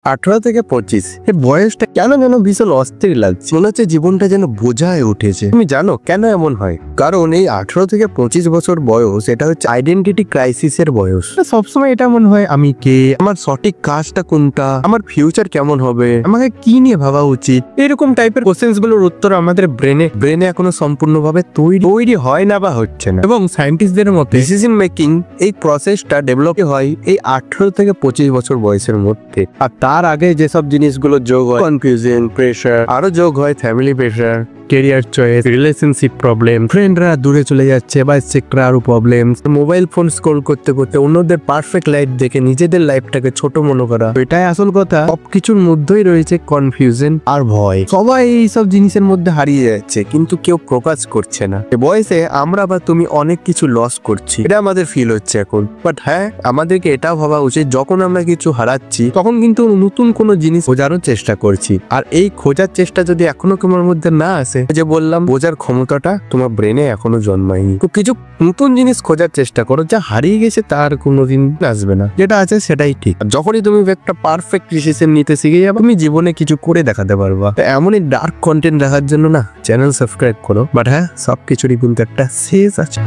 18 থেকে 25 এই বয়সটা কেন যেন ভীষণ অস্থির লাগছে, মনে হচ্ছে জীবনটা যেন বোঝা হয়ে উঠেছে। তুমি জানো কেন এমন হয়? কারণ এই 18 থেকে 25 বছর বয়স, এটা হচ্ছে আইডেন্টিটি ক্রাইসিসের বয়স। সবসময় এটা মনে হয় আমি কে, আমার সঠিক কাজটা কোনটা, আমার ফিউচার কেমন হবে, আমাকে কি নিয়ে ভাবা উচিত, এরকম টাইপের কোশ্চেন্স গুলোর উত্তর আমাদের ব্রেনে এখনো সম্পূর্ণভাবে তৈরি হয় না বা হচ্ছে না। এবং সায়েন্টিস্টদের মতে ডিসিশন মেকিং এই প্রসেসটা ডেভেলপ হয় এই 18 থেকে 25 বছর বয়সের মধ্যে। আর তার আগে যেসব জিনিসগুলো যোগ হয়, কনফিউশন, প্রেশার, আরো যোগ হয় family pressure, career choice, relationship problem, ফ্রেন্ডরা দূরে চলে যাচ্ছে বা সেক্টর আরো প্রবলেম, মোবাইল ফোন স্ক্রল করতে করতে অন্যদের পারফেক্ট লাইফ দেখে নিজেদের লাইফটাকে ছোট মনে করা। এটাই আসল কথা। সবকিছুর মধ্যেই রয়েছে কনফিউশন আর ভয়। সবাই এইসব জিনিসের মধ্যে হারিয়ে যাচ্ছে, কিন্তু কেউ প্রকাশ করছে না। এই বয়সে আমরা বা তুমি অনেক কিছু লস করছি, এটা আমাদের ফিল হচ্ছে এখন। বাট হ্যাঁ, আমাদেরকে এটাও ভাবা উচিত যখন আমরা কিছু হারাচ্ছি তখন কিন্তু নতুন কোনো জিনিস খোঁজারও চেষ্টা করছি। আর এই খোঁজার চেষ্টা যদি এখনো তোমার মধ্যে না আসে, যে বললাম বোঝার ক্ষমতাটা তোমার ব্রেনে এখনো জন্মায়নি, তো কিছু নতুন জিনিস খোঁজার চেষ্টা করো। যা হারিয়ে গেছে তার কোনোদিন আসবে না, যেটা আছে সেটাই ঠিক। যখনই তুমি একটা পারফেক্ট ডিসিশন নিতে শিখে যাবে, তুমি জীবনে কিছু করে দেখাতে পারবা। এমনই ডার্ক কন্টেন্ট দেখার জন্য না চ্যানেল সাবস্ক্রাইব করো। বাট হ্যাঁ, সবকিছুরই কিন্তু একটা শেষ আছে।